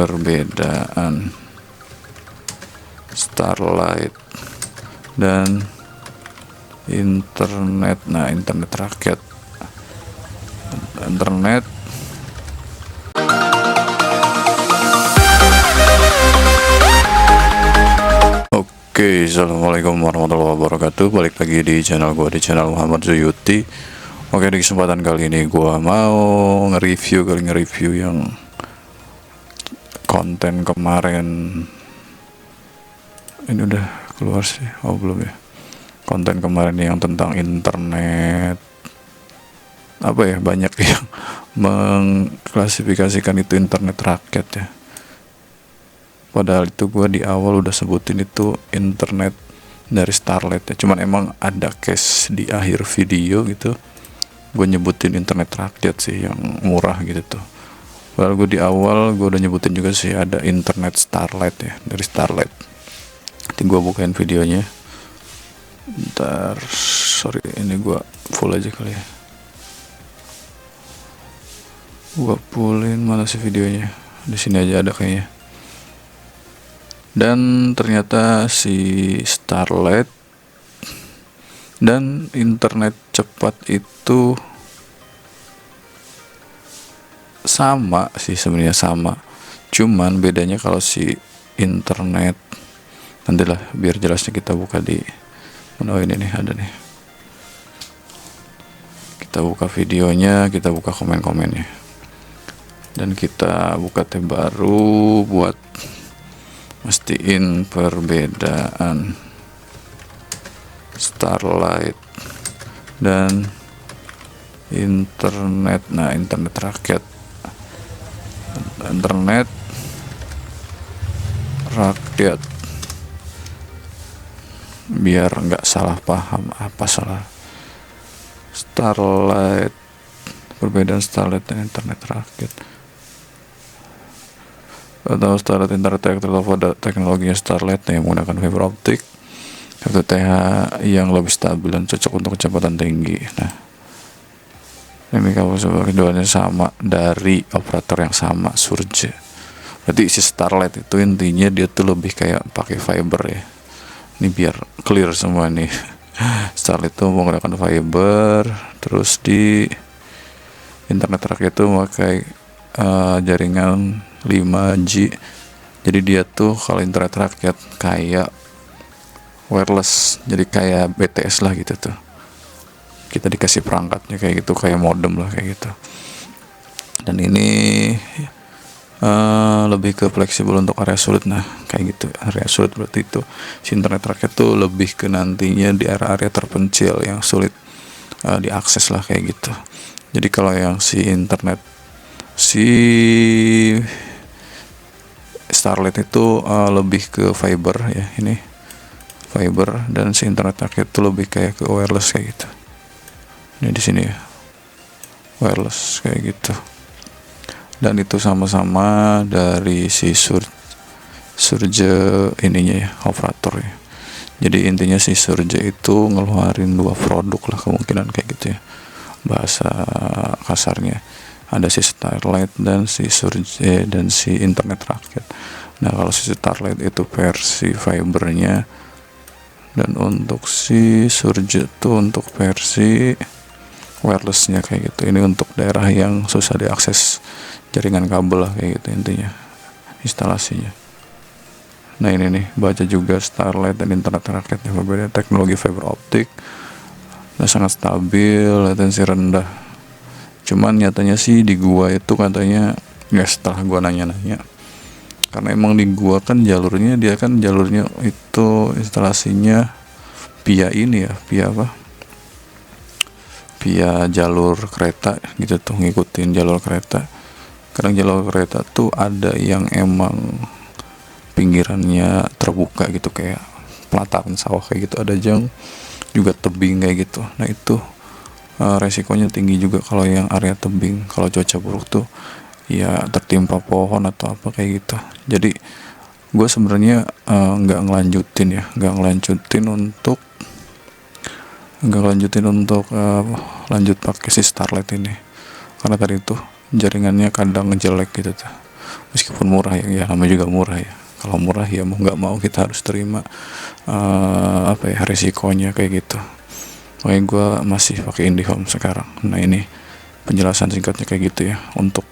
perbedaan Starlight dan internet. Nah, internet rakyat, internet. Oke, assalamualaikum warahmatullahi wabarakatuh. Balik lagi di channel gua, di channel Muhammad Zuyuti. Oke, di kesempatan kali ini gua mau nge-review yang konten kemarin. Ini udah keluar sih, oh belum ya. Konten kemarin yang tentang internet, apa ya, banyak yang mengklasifikasikan itu internet rakyat ya. Padahal itu gue di awal udah sebutin itu internet dari Starlight ya. Cuman emang ada case di akhir video gitu, gue nyebutin internet rakyat sih yang murah gitu tuh. Padahal gue di awal gue udah nyebutin juga sih ada internet Starlight ya, dari Starlight. Nanti gue bukain videonya. Ntar, sorry, ini gue full aja kali ya. Gue fullin, mana sih videonya? Di sini aja ada kayaknya. Dan ternyata si Starlight dan internet cepat itu sama sih, sebenarnya sama. Cuman bedanya kalau si internet, nantilah biar jelasnya kita buka di mana. Oh, ini nih ada nih. Kita buka videonya, kita buka komen-komennya. Dan kita buka tab baru buat mastiin perbedaan Starlight dan internet. Nah, internet rakyat, internet rakyat, biar nggak salah paham. Apa salah? Starlight, perbedaan Starlight dan internet rakyat. Atau Starlight internet teknologinya Starlight yang menggunakan fiber optik FTTH yang lebih stabil dan cocok untuk kecepatan tinggi. Nah, ini kalau sebagai keduanya sama dari operator yang sama, Surge. Berarti si Starlight itu intinya dia tuh lebih kayak pakai fiber ya. Ini biar clear semua nih. Starlight itu menggunakan fiber, terus di internet rakyat itu pakai jaringan 5G. Jadi dia tuh kalau internet rakyat kayak wireless, jadi kayak BTS lah gitu tuh. Kita dikasih perangkatnya kayak gitu, kayak modem lah kayak gitu. Dan ini lebih ke fleksibel untuk area sulit. Nah, kayak gitu. Area sulit berarti itu si internet rakyat tuh lebih ke nantinya di area-area terpencil yang sulit diakses lah kayak gitu. Jadi kalau yang si internet si Starlight itu lebih ke fiber ya, ini fiber, dan si internet rakyat itu lebih kayak ke wireless kayak gitu. Ini di sini ya, wireless kayak gitu. Dan itu sama-sama dari si Surge ininya ya, operator ya. Jadi intinya si Surge itu ngeluarin dua produk lah kemungkinan kayak gitu ya, bahasa kasarnya. Ada si Starlight dan si Surge dan si internet rakyat. Nah, kalau si Starlight itu versi fibernya, dan untuk si Surge itu untuk versi wirelessnya kayak gitu. Ini untuk daerah yang susah diakses jaringan kabel lah kayak gitu intinya instalasinya. Nah, ini nih baca juga Starlight dan internet rakyatnya berbeda. Teknologi fiber optik dan sangat stabil, latensi rendah. Cuman nyatanya sih di gua itu katanya, ya setelah gua nanya-nanya, karena emang di gua kan jalurnya, dia kan jalurnya itu instalasinya via ini ya, via apa, via jalur kereta gitu tuh, ngikutin jalur kereta. Kadang jalur kereta tuh ada yang emang pinggirannya terbuka gitu, kayak pelataran sawah kayak gitu, ada yang juga tebing kayak gitu. Nah, itu resikonya tinggi juga kalau yang area tebing, kalau cuaca buruk tuh ya tertimpa pohon atau apa kayak gitu. Jadi gue sebenarnya nggak ngelanjutin untuk lanjut pakai si Starlight ini, karena tadi tuh jaringannya kadang jelek gitu tuh. meskipun murah ya namanya juga murah ya. Kalau murah ya mau nggak mau kita harus terima resikonya kayak gitu. Makanya gue masih pakai IndiHome sekarang. Nah ini penjelasan singkatnya kayak gitu ya. Untuk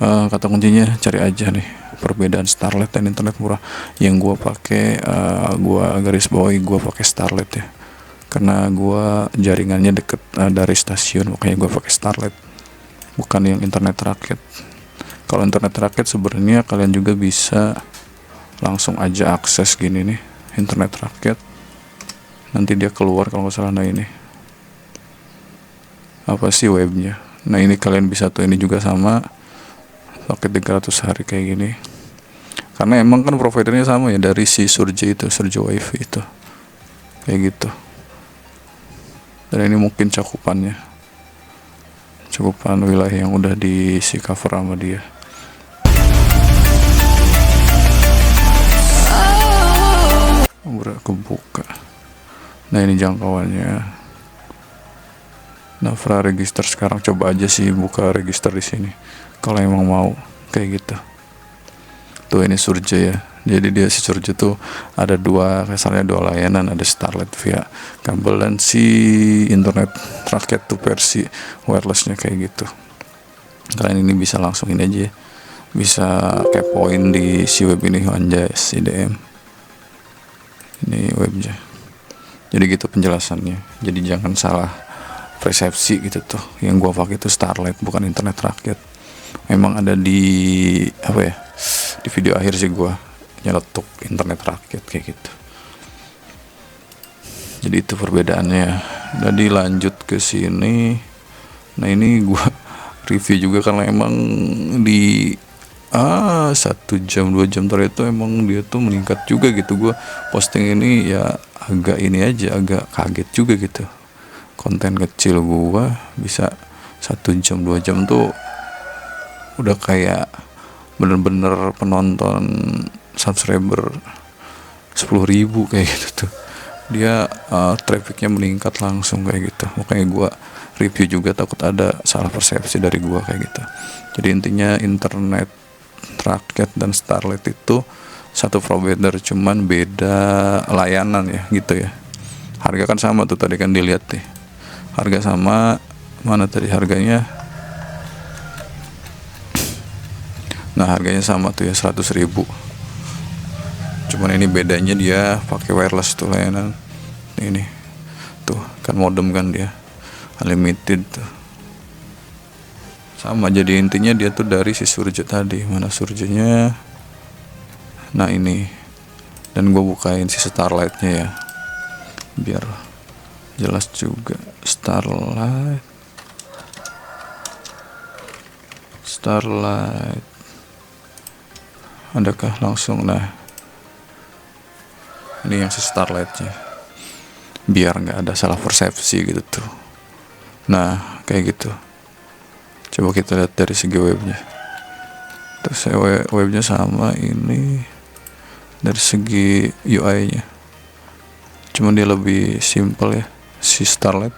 kata kuncinya cari aja nih perbedaan Starlet dan internet murah. Yang gue pakai, gue garis bawahi gue pakai Starlet ya, karena gue jaringannya deket dari stasiun, makanya gue pakai Starlet, bukan yang internet rakyat. Kalau internet rakyat sebenarnya kalian juga bisa langsung aja akses gini nih, internet rakyat, nanti dia keluar kalau nggak salah. Nah ini apa sih webnya. Nah ini kalian bisa tuh, ini juga sama pakai 300 hari kayak gini, karena emang kan providernya sama ya, dari si Surge Wifi itu kayak gitu. Dan ini mungkin cakupan wilayah yang udah diisi cover sama dia. Kebuka. Nah ini jangkauannya. Nah register sekarang, coba aja sih buka register di sini kalau emang mau kayak gitu. Tuh ini Surge ya. Jadi dia si Surge tuh ada kasarnya dua layanan, ada Starlet via kabel dan si internet rakyat tuh versi wirelessnya kayak gitu. Kalian ini bisa langsung ini aja ya, bisa kepoin di si web ini, Anjas IDM. Ini webnya. Jadi gitu penjelasannya. Jadi jangan salah persepsi gitu tuh. Yang gua pakai itu Starlet, bukan internet rakyat. Memang ada di di video akhir sih gua nyeletuk internet rakyat kayak gitu. Jadi itu perbedaannya. Jadi lanjut ke sini. Nah ini gua review juga karena emang di 1 jam 2 jam terakhir itu emang dia tuh meningkat juga gitu. Gua posting ini ya agak kaget juga gitu. Konten kecil gua bisa 1 jam 2 jam tuh udah kayak bener-bener penonton subscriber 10.000 kayak gitu tuh. Dia trafficnya meningkat langsung kayak gitu. Makanya gua review juga, takut ada salah persepsi dari gua kayak gitu. Jadi intinya internet rakyat dan Starlet itu satu provider, cuman beda layanan ya gitu ya. Harga kan sama tuh, tadi kan dilihat deh, harga sama. Mana tadi harganya? Nah harganya sama tuh ya, 100.000. Cuman ini bedanya dia pakai wireless tuh layanan ini tuh kan, modem kan dia unlimited tuh sama. Jadi intinya dia tuh dari si Surge tadi. Mana Surgenya? Nah ini, dan gue bukain si Starlightnya ya biar jelas juga. Starlight adakah langsung? Nah ini yang si Starlightnya, biar nggak ada salah persepsi gitu tuh. Nah kayak gitu. Coba kita lihat dari segi webnya. Terus webnya sama ini dari segi UI nya, cuman dia lebih simple ya si Starlight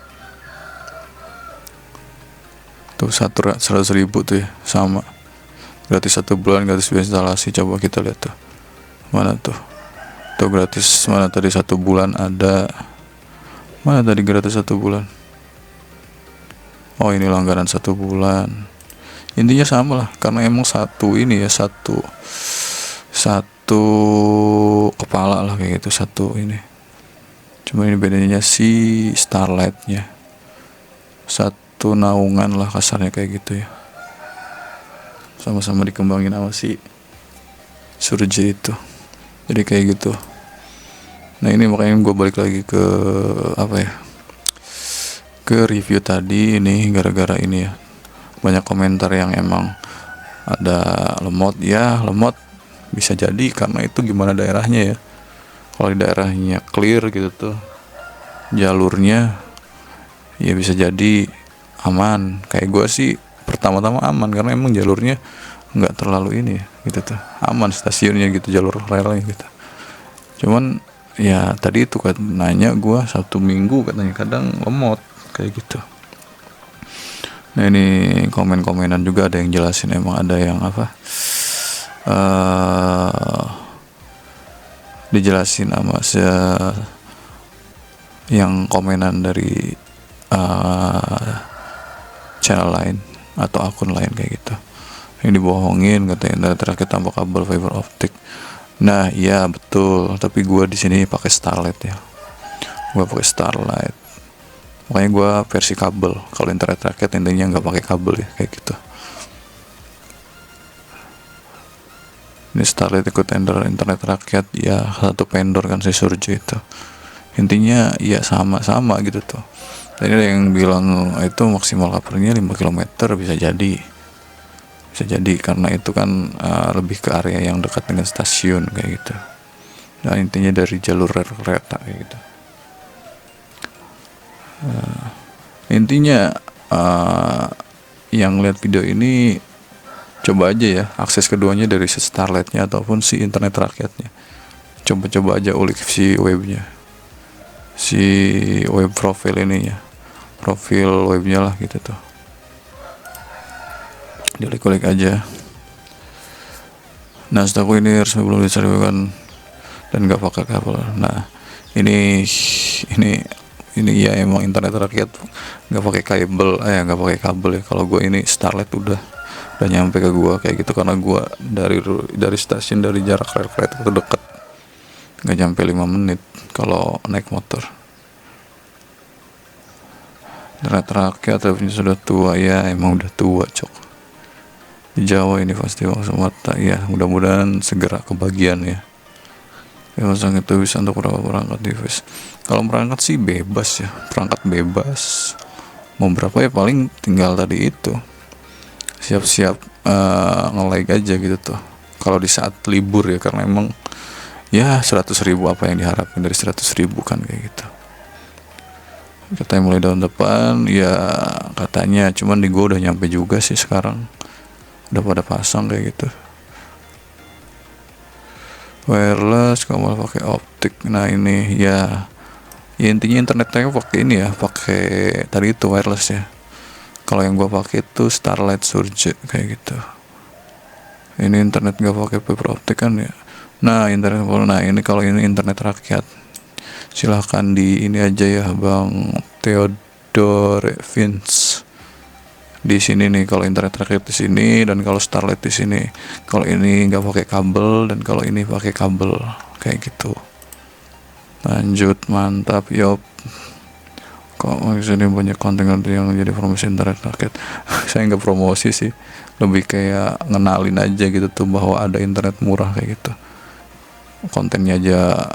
tuh. 100.000 tuh ya, sama gratis 1 bulan, gratis instalasi. Coba kita lihat tuh, mana tuh gratis, mana tadi 1 bulan ada, mana tadi gratis 1 bulan. Oh ini langganan 1 bulan. Intinya sama lah, karena emang satu kepala lah kayak gitu, satu ini. Cuma ini bedanya si Starlightnya satu naungan lah kasarnya kayak gitu ya. Sama-sama dikembangin sama si Surge itu. Jadi kayak gitu. Nah ini makanya gue balik lagi ke ke review tadi ini, gara-gara ini ya banyak komentar yang emang ada lemot. Ya lemot bisa jadi karena itu gimana daerahnya ya. Kalau di daerahnya clear gitu tuh jalurnya, ya bisa jadi aman. Kayak gue sih pertama-tama aman karena emang jalurnya nggak terlalu ini ya gitu tuh, aman stasiunnya gitu, jalur relnya gitu. Cuman ya tadi itu kan nanya gue 1 minggu katanya kadang lemot kayak gitu. Nah ini komen-komenan juga ada yang jelasin, emang ada yang eh dijelasin sama yang komenan dari eh, channel lain atau akun lain kayak gitu. Ini dibohongin katanya internet rakyat tanpa kabel fiber optik. Nah iya betul, tapi gue di sini pakai Starlight ya. Gue pakai Starlight. Makanya gue versi kabel. Kalau internet rakyat intinya nggak pakai kabel ya kayak gitu. Ini Starlight ikut tender internet rakyat ya, satu vendor kan si Surjo itu. Intinya ya sama-sama gitu tuh. Tadi ada yang bilang itu maksimal covernya 5 km, bisa jadi karena itu kan lebih ke area yang dekat dengan stasiun kayak gitu. Nah intinya dari jalur rel kereta kayak gitu. Intinya yang lihat video ini coba aja ya akses keduanya dari si Starlightnya ataupun si internet rakyatnya. Coba aja ulik si webnya, si web profil ininya, profil webnya lah gitu tuh. Diulik-ulik aja. Nah setahu ini resmi belum disertifikasikan dan nggak pakai kabel. Nah ini ya emang internet rakyat nggak pakai kabel, nggak pakai kabel ya. Kalau gue ini Starlight udah nyampe ke gua kayak gitu, karena gua dari stasiun, dari jarak rel kereta itu deket, nggak nyampe 5 menit kalau naik motor. Internet rakyat tapi sudah tua ya, emang udah tua cok. Di Jawa ini pasti Bang Sumatera ya, mudah-mudahan segera kebagian ya. Pasang itu bisa untuk berapa perangkat device. Kalau perangkat sih bebas ya, perangkat bebas mau berapa ya, paling tinggal tadi itu siap-siap nge-like aja gitu tuh kalau di saat libur ya, karena emang ya 100.000 apa yang diharapkan dari 100.000 kan kayak gitu. Katanya mulai tahun depan ya katanya, cuman di gua udah nyampe juga sih sekarang, udah pada pasang kayak gitu. Wireless kamu pakai optik. Nah ini ya intinya internetnya pakai ini ya, pakai tadi itu wireless ya. Kalau yang gua pakai itu Starlight Surge kayak gitu. Ini internet gak pakai fiber optik kan ya. Nah ini kalau ini internet rakyat, silahkan di ini aja ya Bang Theodore Vince. Di sini nih kalau internet rakyat di sini, dan kalau Starlight di sini. Kalau ini nggak pakai kabel dan kalau ini pakai kabel kayak gitu. Lanjut, mantap yop. Kok maksudnya banyak konten yang jadi promosi internet rakyat. Saya nggak promosi sih, lebih kayak ngenalin aja gitu tuh bahwa ada internet murah kayak gitu. Kontennya aja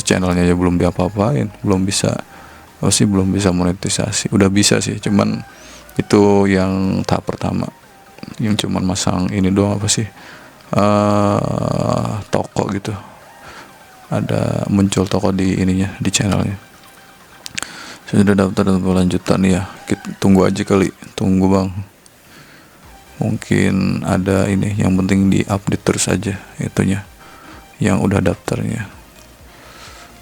channelnya aja belum diapa-apain, belum bisa monetisasi. Udah bisa sih, cuman itu yang tahap pertama, yang cuman masang ini doang toko gitu, ada muncul toko di ininya, di channelnya. Sudah daftar dan lanjutan ya, kita tunggu aja kali, tunggu bang, mungkin ada ini, yang penting di update terus aja itunya yang udah daftarnya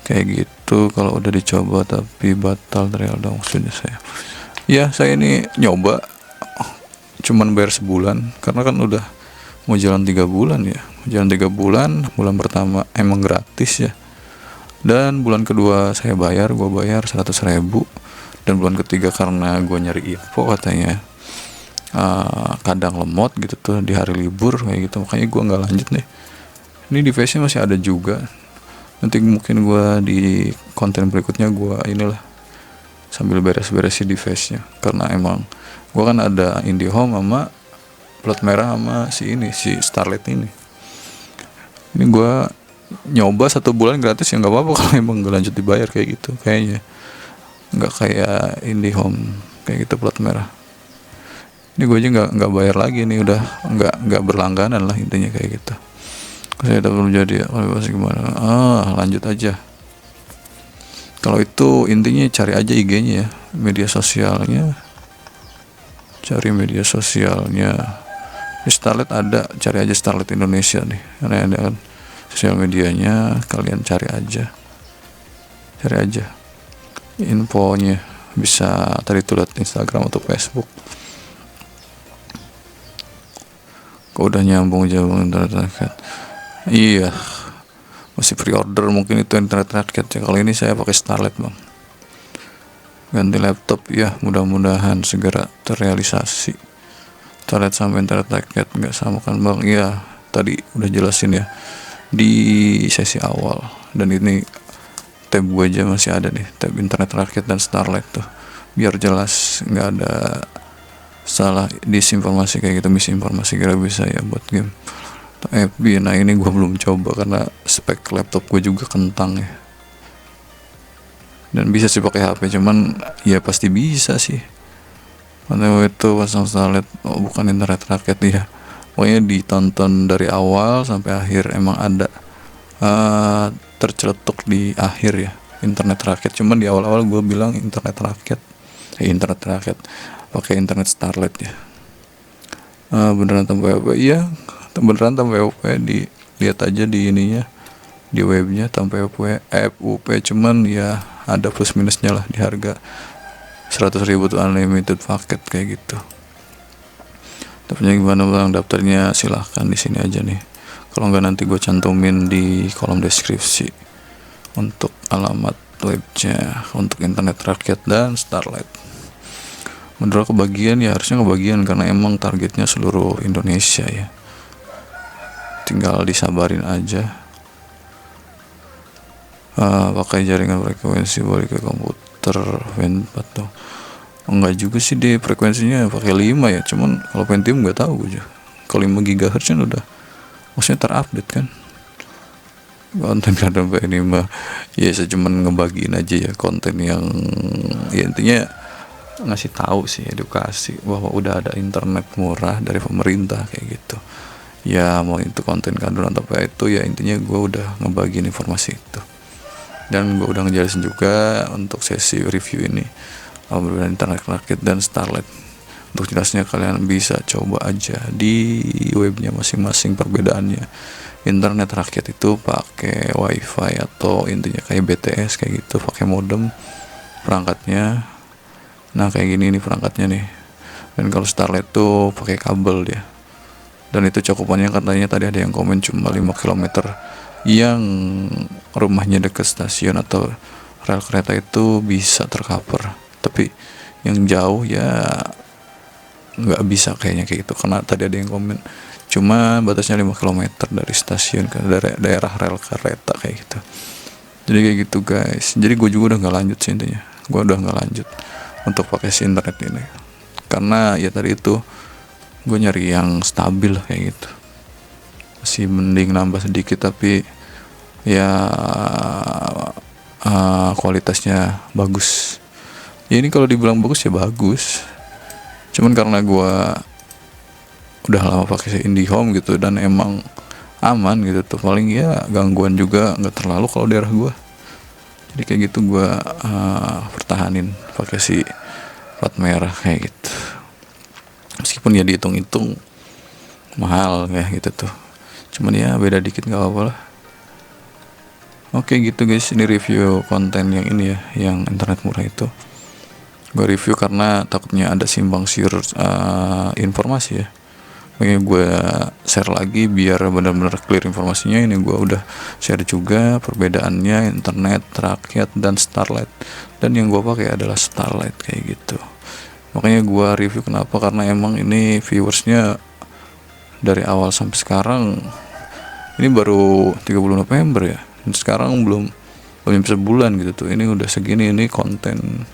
kayak gitu. Kalau udah dicoba tapi batal trial dong maksudnya saya ini nyoba cuman bayar sebulan, karena kan udah mau jalan 3 bulan ya, bulan pertama emang gratis ya, dan bulan kedua gue bayar 100.000, dan bulan ketiga karena gue nyari info katanya kadang lemot gitu tuh di hari libur kayak gitu, makanya gue nggak lanjut deh. Ini device-nya masih ada juga, nanti mungkin gue di konten berikutnya gue inilah sambil beres-beresin device-nya, karena emang gue kan ada IndiHome sama plat merah sama si Starlight ini gue nyoba 1 bulan gratis ya, nggak apa-apa kalau emang nggak lanjut dibayar kayak gitu, kayaknya nggak kayak IndiHome kayak gitu plat merah. Ini gue aja nggak bayar lagi nih, udah nggak berlangganan lah intinya kayak gitu. Saya udah belum jadi ya, kalau masih gimana? Lanjut aja. Kalau itu intinya cari aja IG-nya ya, media sosialnya, cari media sosialnya. Di Starlight ada, cari aja Starlight Indonesia nih, karena ada kan sosial medianya, kalian cari aja infonya, bisa tadi tuh lihat Instagram atau Facebook. kok udah nyambung internet rakyat. Iya, masih pre-order mungkin itu internet rakyat ya. Kalau ini saya pakai Starlet bang, ganti laptop ya, mudah-mudahan segera terrealisasi. Starlet sama internet rakyat nggak sama kan bang? Iya, tadi udah jelasin ya di sesi awal. Dan ini tab gue aja masih ada nih, tab internet rakyat dan Starlet tuh, biar jelas, nggak ada salah disinformasi kayak gitu, misinformasi kira bisa ya buat game FB. Nah ini gue belum coba karena spek laptop gue juga kentang ya, dan bisa sih pakai HP, cuman ya pasti bisa sih. Waktu itu pasang Starlet, oh bukan internet rakyat ya, pokoknya ditonton dari awal sampai akhir. Emang ada terceletuk di akhir ya internet rakyat, cuman di awal-awal gue bilang internet rakyat pakai internet Starlet ya. Beneran tanpa WP? Iya, beneran tanpa WP. Dilihat aja di ininya, di webnya tanpa FUP, cuman ya ada plus minusnya lah di harga 100.000 tuh unlimited paket kayak gitu. Daftarnya gimana bang? Daftarnya silahkan di sini aja nih, kalau nggak nanti gue cantumin di kolom deskripsi untuk alamat webnya untuk internet rakyat dan Starlet. Menurut kebagian ya, harusnya kebagian karena emang targetnya seluruh Indonesia ya, tinggal disabarin aja. Pakai jaringan frekuensi balik ke komputer Wen 4 tuh. Enggak juga sih, di frekuensinya pakai 5 ya, cuman kalau Pentium nggak tahu aja. Kalau 5 GHz kan udah maksudnya terupdate kan. Konten kadang ini mah ya saya cuman ngebagiin aja ya konten yang ya intinya ngasih tahu sih, edukasi bahwa udah ada internet murah dari pemerintah kayak gitu ya. Mau itu konten kanduran atau apa itu ya, intinya gue udah ngebagiin informasi itu, dan gue udah ngejelasin juga untuk sesi review ini perbedaan internet rakyat dan Starlet. Untuk jelasnya kalian bisa coba aja di webnya masing-masing perbedaannya. Internet rakyat itu pakai wifi atau intinya kayak BTS kayak gitu, pakai modem perangkatnya. Nah kayak gini nih perangkatnya nih. Dan kalau Starlet tuh pakai kabel dia. Dan itu cakupannya katanya tadi ada yang komen cuma 5 km yang rumahnya dekat stasiun atau rel kereta itu bisa tercover. Tapi yang jauh ya nggak bisa kayaknya kayak gitu, karena tadi ada yang komen cuma batasnya 5 km dari stasiun ke daerah rel kereta kayak gitu. Jadi kayak gitu guys. Jadi gue juga udah nggak lanjut sih, intinya gue udah nggak lanjut untuk pakai si internet ini, karena ya tadi itu gue nyari yang stabil kayak gitu. Masih mending nambah sedikit tapi ya kualitasnya bagus. Ya ini kalau dibilang bagus ya bagus, cuman karena gue udah lama pakai IndiHome gitu dan emang aman gitu tuh, paling ya gangguan juga nggak terlalu kalau daerah gue. Jadi kayak gitu gue pertahanin pakai si plat merah kayak gitu, meskipun ya dihitung-hitung mahal kayak gitu tuh, cuman ya beda dikit nggak apa-apa lah. Oke gitu guys, ini review konten yang ini ya, yang internet murah itu gue review karena takutnya ada simpang siur informasi ya. Makanya gue share lagi biar benar-benar clear informasinya. Ini gue udah share juga perbedaannya internet rakyat dan Starlet, dan yang gue pakai adalah Starlet kayak gitu. Makanya gue review kenapa, karena emang ini viewersnya dari awal sampai sekarang ini baru 30 November ya, dan sekarang belum sebulan gitu tuh, ini udah segini. Ini konten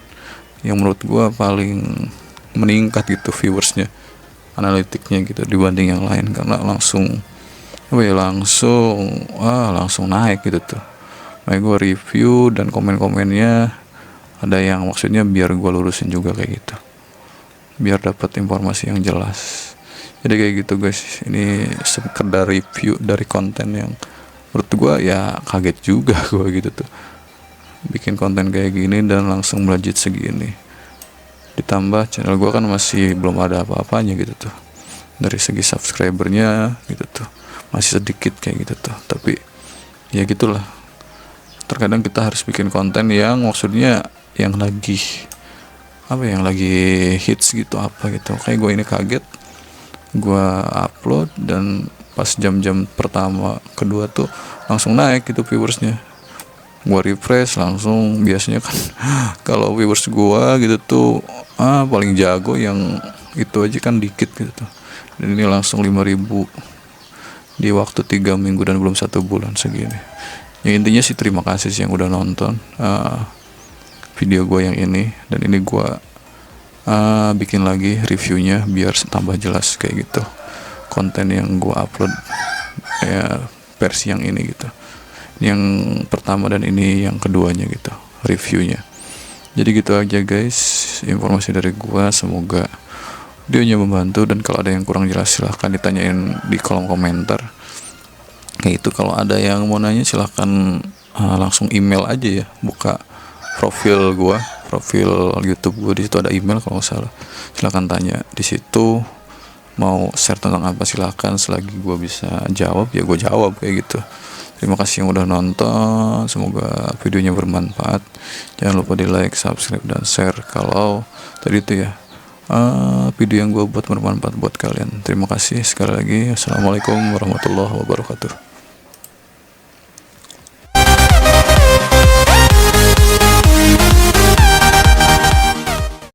yang menurut gue paling meningkat gitu viewersnya, analitiknya gitu dibanding yang lain, karena langsung langsung naik gitu tuh. Makanya gue review dan komen-komennya ada yang maksudnya biar gue lurusin juga kayak gitu, biar dapat informasi yang jelas. Jadi kayak gitu guys, ini sekedar review dari konten yang menurut gue ya kaget juga gue gitu tuh, bikin konten kayak gini dan langsung melejit segini. Ditambah channel gue kan masih belum ada apa-apanya gitu tuh, dari segi subscribernya gitu tuh masih sedikit kayak gitu tuh. Tapi ya gitulah, terkadang kita harus bikin konten yang maksudnya yang lagi hits gitu apa gitu. Kayak gue ini kaget gua upload, dan pas jam-jam pertama kedua tuh langsung naik gitu viewersnya. Gua refresh langsung, biasanya kan kalau viewers gua gitu tuh paling jago yang itu aja kan dikit gitu tuh, dan ini langsung 5.000 di waktu 3 minggu dan belum 1 bulan segini. Ya intinya sih terima kasih sih yang udah nonton video gue yang ini, dan ini gue bikin lagi reviewnya biar tambah jelas kayak gitu konten yang gue upload ya, versi yang ini gitu, yang pertama dan ini yang keduanya gitu reviewnya. Jadi gitu aja guys informasi dari gue, semoga videonya membantu, dan kalau ada yang kurang jelas silahkan ditanyain di kolom komentar. Kayak itu, kalau ada yang mau nanya silahkan langsung email aja ya, buka profil YouTube gua, di situ ada email kalau nggak salah, silahkan tanya di situ, mau share tentang apa silahkan, selagi gua bisa jawab ya gua jawab kayak gitu. Terima kasih yang udah nonton, semoga videonya bermanfaat. Jangan lupa di like, subscribe, dan share kalau tadi itu ya video yang gue buat bermanfaat buat kalian. Terima kasih sekali lagi. Assalamualaikum warahmatullahi wabarakatuh.